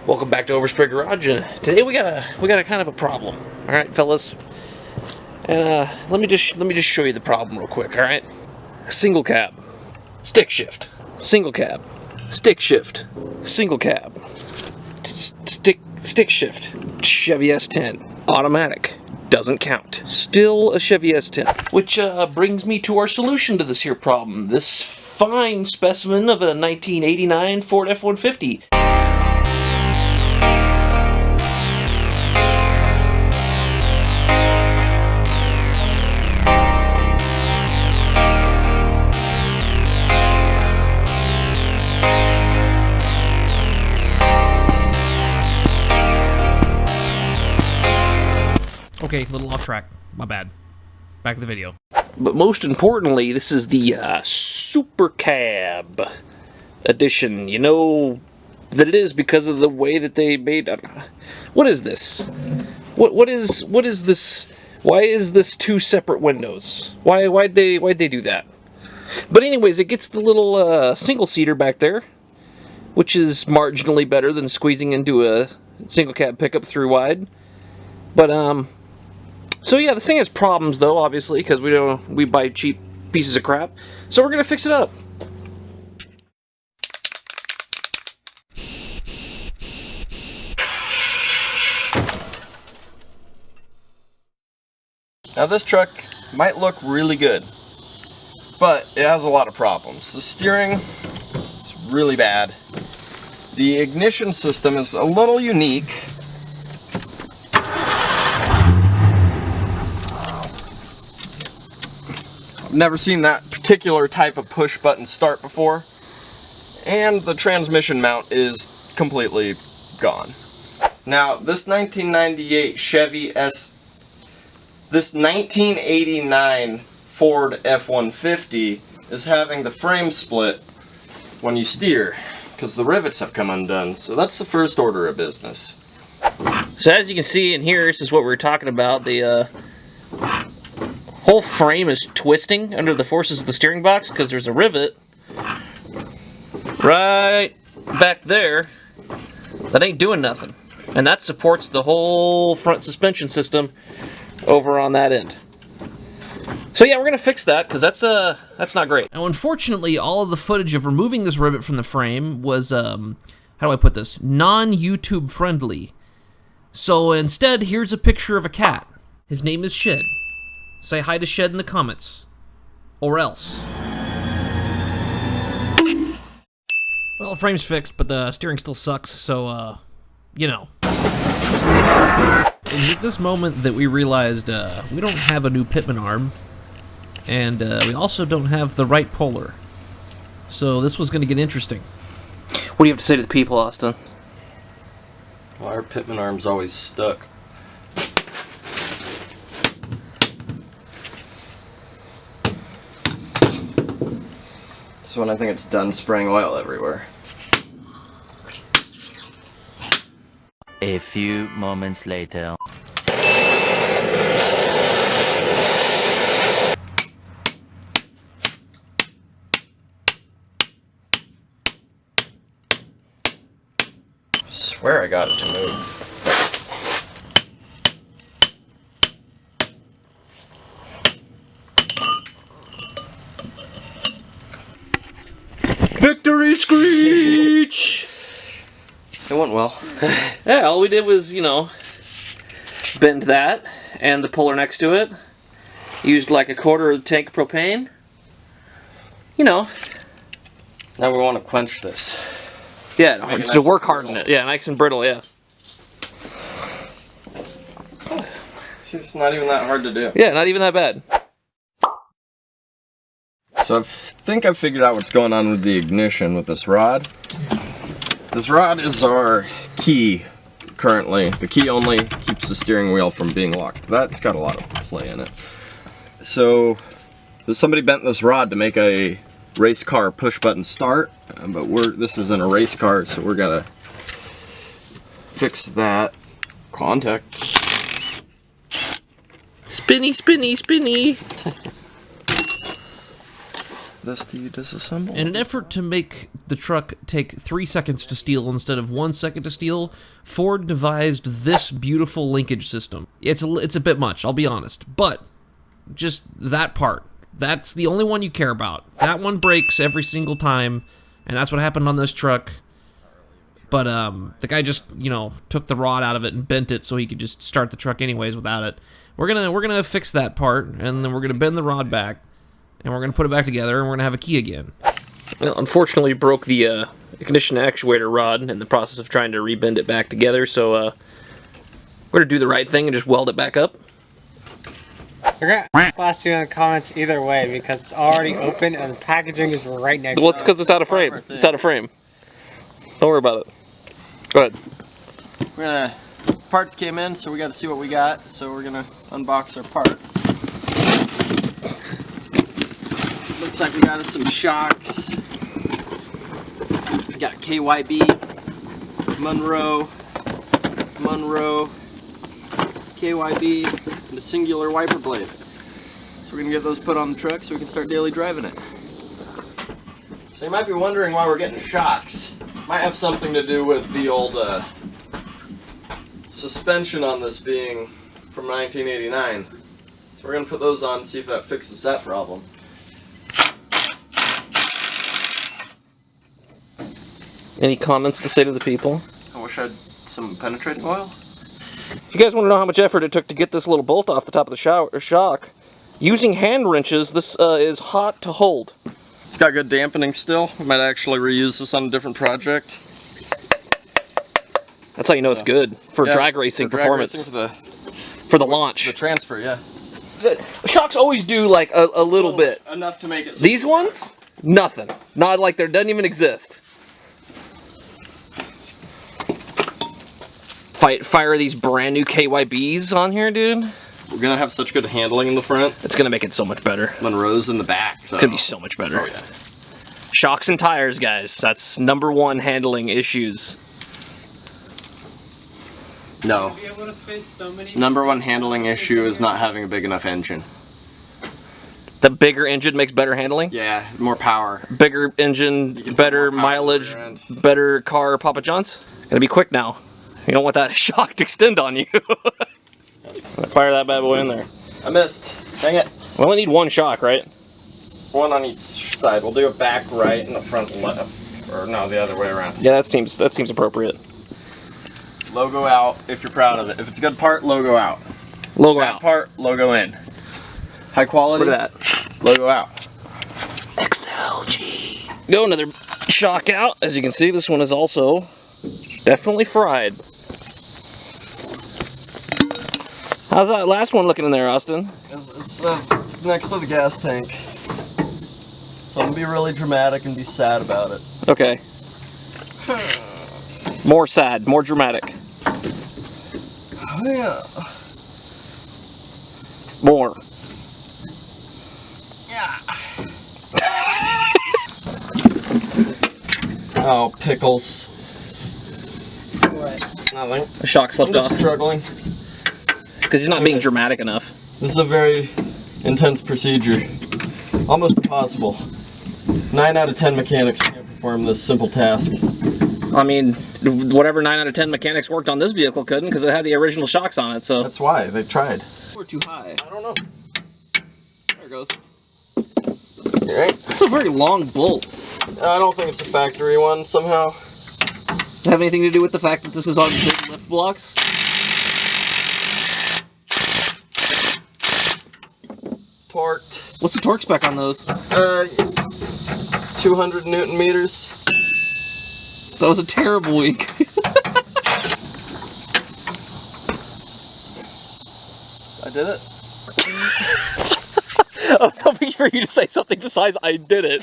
Welcome back to Overspray Garage. Today we got a kind of a problem. All right, fellas. And let me just show you the problem real quick. All right. Single cab, stick shift. Single cab, stick shift. Single cab, stick shift. Chevy S10 automatic doesn't count. Still a Chevy S10. Which brings me to our solution to this here problem. This fine specimen of a 1989 Ford F-150. Okay, a little off track. My bad. Back to the video. But most importantly, this is the Supercab edition. You know that it is because of the way that they made. What is this? What is this? Why is this two separate windows? Why'd they do that? But anyways, it gets the little single seater back there, which is marginally better than squeezing into a single cab pickup through wide. But so yeah, this thing has problems though, obviously, because we buy cheap pieces of crap. So we're gonna fix it up. Now this truck might look really good, but it has a lot of problems. The steering is really bad. The ignition system is a little unique. Never seen that particular type of push button start before, and the transmission mount is completely gone. Now this 1998 this 1989 Ford F-150 is having the frame split when you steer because the rivets have come undone. So that's the first order of business. So as you can see in here, this is what we were talking about. The whole frame is twisting under the forces of the steering box because there's a rivet right back there that ain't doing nothing, and that supports the whole front suspension system over on that end. So yeah, we're gonna fix that because that's not great. Now, unfortunately, all of the footage of removing this rivet from the frame was how do I put this? Non-YouTube friendly. So instead, here's a picture of a cat. His name is Shed. Say hi to Shed in the comments. Or else. Well, the frame's fixed, but the steering still sucks, so, you know. It was at this moment that we realized we don't have a new pitman arm, and we also don't have the right polar. So this was going to get interesting. What do you have to say to the people, Austin? Well, our pitman arm's always stuck. So when I think it's done spraying oil everywhere. A few moments later. Swear I got it to move. Victory screech! It went well. Yeah, all we did was, you know, bend that and the puller next to it. Used like a quarter of the tank of propane. You know. Now we want to quench this. Yeah, Make it it's nice to work and harden brittle. it. Yeah, nice and brittle, yeah. See, it's not even that hard to do. Yeah, not even that bad. So I think I've figured out what's going on with the ignition with this rod. This rod is our key currently. The key only keeps the steering wheel from being locked. That's got a lot of play in it. So somebody bent this rod to make a race car push button start, but this isn't a race car, so we're gonna fix that. Contact. Spinny, spinny, spinny. This to you disassemble. In an effort to make the truck take 3 seconds to steal instead of 1 second to steal, Ford devised this beautiful linkage system. It's a bit much, I'll be honest, but just that part. That's the only one you care about. That one breaks every single time, and that's what happened on this truck. But the guy just, you know, took the rod out of it and bent it so he could just start the truck anyways without it. We're gonna fix that part, and then we're gonna bend the rod back, and we're gonna put it back together, and we're gonna have a key again. Well, unfortunately, we broke the ignition actuator rod in the process of trying to rebend it back together, so we're gonna do the right thing and just weld it back up. We're gonna blast you in the comments either way because it's already open and the packaging is right next to it. Well, it's because it's out of frame. It's out of frame. Don't worry about it. Go ahead. Parts came in, so we got to see what we got. So we're gonna unbox our parts. Looks like we got us some shocks. We got KYB, Monroe, KYB, and a singular wiper blade. So we're gonna get those put on the truck so we can start daily driving it. So you might be wondering why we're getting shocks. Might have something to do with the old suspension on this being from 1989. So we're gonna put those on and see if that fixes that problem. Any comments to say to the people? I wish I had some penetrating oil. If you guys want to know how much effort it took to get this little bolt off the top of the shock, using hand wrenches, this is hot to hold. It's got good dampening still. I might actually reuse this on a different project. That's how you know it's good for drag racing performance. For the launch. The transfer, yeah. Shocks always do like a little bit. Enough to make it. So These ones, nothing. Not like there doesn't even exist. Fire these brand new KYBs on here, dude. We're gonna have such good handling in the front. It's gonna make it so much better. Monroe's in the back. It's gonna be so much better. Oh yeah. Shocks and tires, guys. That's #1 handling issues. No. #1 handling issue is not having a big enough engine. The bigger engine makes better handling? Yeah, more power. Bigger engine, better mileage, better car, Papa John's? Gotta be quick now. You don't want that shock to extend on you. Fire that bad boy in there. I missed. Dang it. We only need one shock, right? One on each side. We'll do a back right and a front left. Or no, the other way around. Yeah, that seems appropriate. Logo out if you're proud of it. If it's a good part, logo out. Logo Bad out. part, logo in. High quality. Look at that. Logo out. XLG. Go another shock out. As you can see, this one is also definitely fried. How's that last one looking in there, Austin? It's next to the gas tank. So I'm gonna be really dramatic and be sad about it. Okay. More sad, more dramatic. Oh yeah. More. Oh, pickles. What? Nothing. The shock slipped I'm just off. struggling. Because he's not being dramatic enough. This is a very intense procedure. Almost impossible. 9 out of 10 mechanics can't perform this simple task. I mean, whatever 9 out of 10 mechanics worked on this vehicle couldn't, because it had the original shocks on it, so... That's why, they tried. We're too high. I don't know. There it goes. Alright. It's a very long bolt. I don't think it's a factory one, somehow. Does it have anything to do with the fact that this is on big lift blocks? Torqued. What's the torque spec on those? 200 Newton meters. That was a terrible week. I did it. I was hoping for you to say something besides I did it.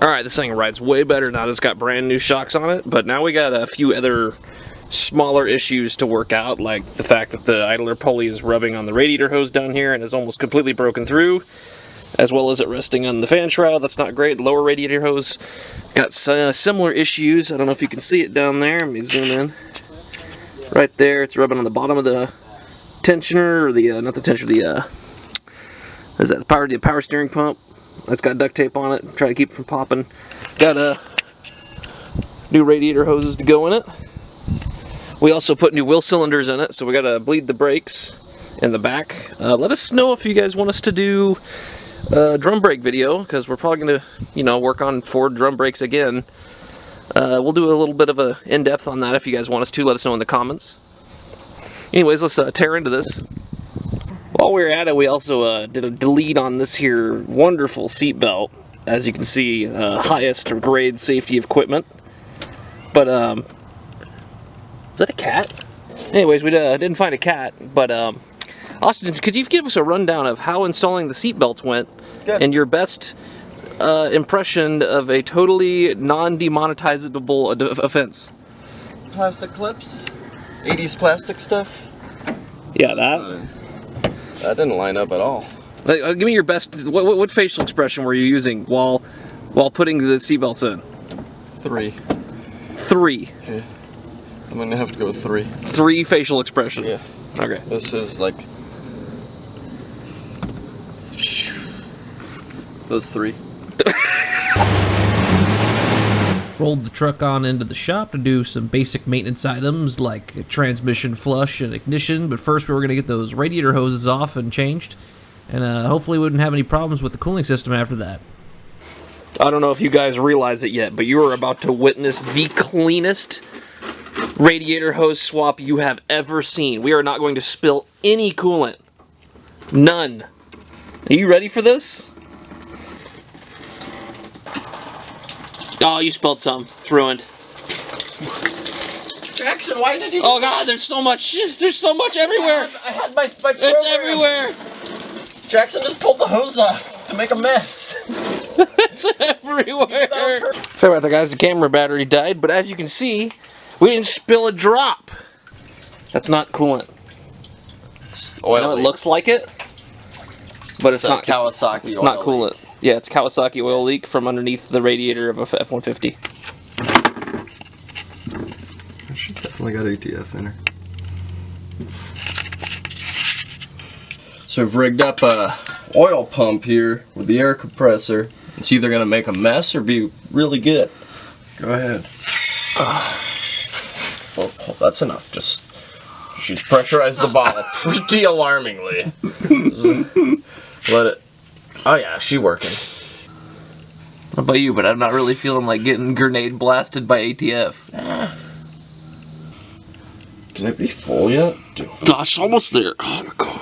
Alright, this thing rides way better now that it's got brand new shocks on it, but now we got a few other smaller issues to work out, like the fact that the idler pulley is rubbing on the radiator hose down here and is almost completely broken through, as well as it resting on the fan shroud. That's not great. Lower radiator hose got similar issues. I don't know if you can see it down there. Let me zoom in. Right there, it's rubbing on the bottom of the tensioner, or the, not the tensioner, the, is that the power steering pump? That's got duct tape on it. Try to keep it from popping. Got new radiator hoses to go in it. We also put new wheel cylinders in it, so we gotta bleed the brakes in the back. Let us know if you guys want us to do a drum brake video, because we're probably gonna, you know, work on Ford drum brakes again. We'll do a little bit of a in-depth on that if you guys want us to. Let us know in the comments. Anyways, let's tear into this. While we were at it, we also did a delete on this here wonderful seat belt. As you can see, highest grade safety equipment. But is that a cat? Anyways, we didn't find a cat, but Austin, could you give us a rundown of how installing the seat belts went? Good. And your best impression of a totally non-demonetizable offense? Plastic clips, 80s plastic stuff. Yeah, that. That didn't line up at all. Give me your best. What facial expression were you using while putting the seat belts in? 3. 3. Yeah. I'm gonna have to go with 3. 3 facial expressions. Yeah. Okay. This is like those 3. Rolled the truck on into the shop to do some basic maintenance items like a transmission flush and ignition, but first we were going to get those radiator hoses off and changed, and hopefully we wouldn't have any problems with the cooling system after that. I don't know if you guys realize it yet, but you are about to witness the cleanest radiator hose swap you have ever seen. We are not going to spill any coolant. None. Are you ready for this? Oh, you spilled some. It's ruined. Jackson, why did you? Oh God, there's so much. There's so much everywhere. I had my It's everywhere. Jackson just pulled the hose off to make a mess. It's everywhere. Sorry about that, guys. The camera battery died, but as you can see, we didn't spill a drop. That's not coolant. Oil I know it looks like it, but it's not Kawasaki. It's not coolant. Yeah, it's Kawasaki oil leak from underneath the radiator of a F-150. She definitely got ATF in her. So I've rigged up a oil pump here with the air compressor. It's either going to make a mess or be really good. Go ahead. Oh, that's enough. Just she's pressurized the bottle pretty alarmingly. Let it. Oh yeah, she working. What about you? But I'm not really feeling like getting grenade blasted by ATF. Can it be full yet? Gosh, almost there. Oh my God.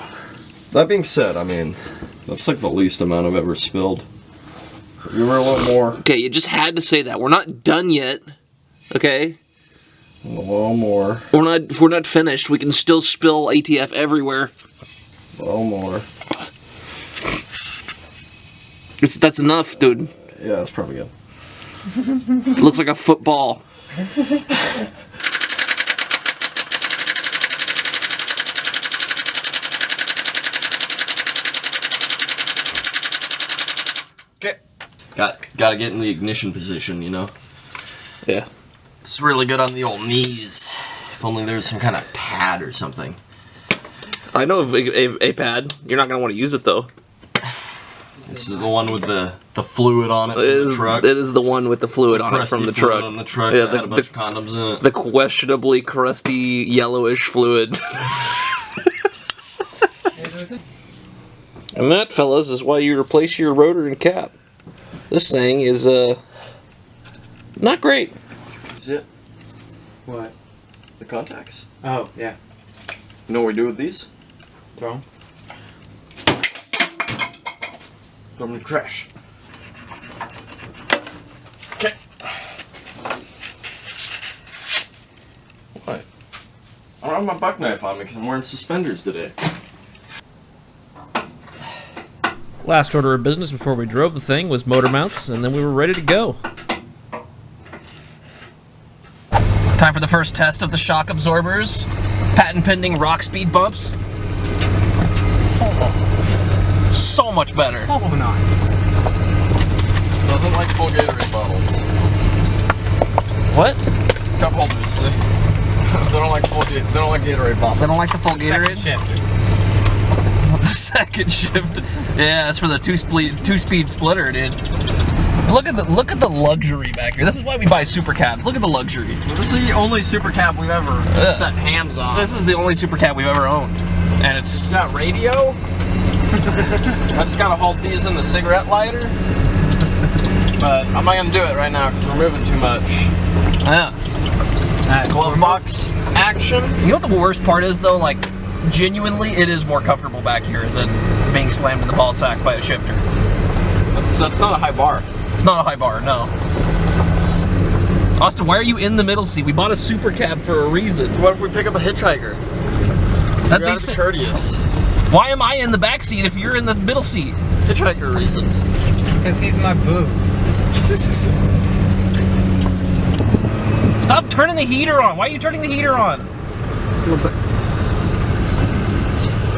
That being said, I mean, that's like the least amount I've ever spilled. You were a little more. Okay, you just had to say that. We're not done yet. Okay. A little more. We're not finished. We can still spill ATF everywhere. A little more. That's enough, dude. Yeah, that's probably good. It looks like a football. Okay. Gotta get in the ignition position, you know? Yeah. It's really good on the old knees. If only there was some kind of pad or something. I know of a pad. You're not gonna want to use it though. It's the one with the fluid on it from the truck. It is the one with the fluid on it from the truck. On the truck. Yeah, that had a bunch of condoms in it. The questionably crusty yellowish fluid. And that, fellas, is why you replace your rotor and cap. This thing is not great. Is it? What? The contacts? Oh, yeah. You know what we do with these? Throw 'em. Throw them in the trash. Okay. What? I don't have my buck knife on me because I'm wearing suspenders today. Last order of business before we drove the thing was motor mounts, and then we were ready to go. Time for the first test of the shock absorbers. Patent pending rock speed bumps. So much better. Oh, nice. Doesn't like full Gatorade bottles. What? Cup holders. They don't like they don't like Gatorade bottles. They don't like the full Gatorade? Second shift. The second shift. Yeah, that's for the two-speed splitter, dude. Look at the luxury back here. This is why we buy Supercabs. Look at the luxury. Well, this is the only Supercab we've ever set hands on. This is the only Supercab we've ever owned, and it's got radio. I just gotta hold these in the cigarette lighter. But I'm not gonna do it right now because we're moving too much. yeah. Glove box action. You know what the worst part is though? Like, genuinely, it is more comfortable back here than being slammed in the ball sack by a shifter. That's not a high bar. It's not a high bar, no. Austin, why are you in the middle seat? We bought a Supercab for a reason. What if we pick up a hitchhiker? That You gotta be courteous. Why am I in the back seat if you're in the middle seat? Hitchhiker reasons. Because he's my boo. Stop turning the heater on. Why are you turning the heater on?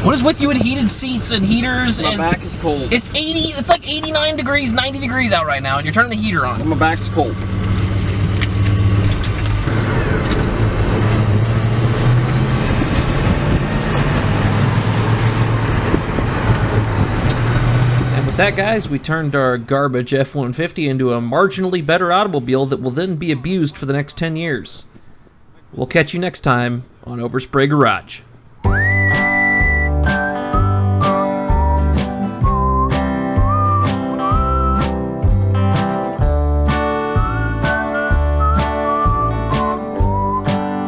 What is with you and heated seats and heaters? My and back is cold. It's like 89 degrees, 90 degrees out right now, and you're turning the heater on. My back's cold. And with that, guys, we turned our garbage F-150 into a marginally better automobile that will then be abused for the next 10 years. We'll catch you next time on Overspray Garage.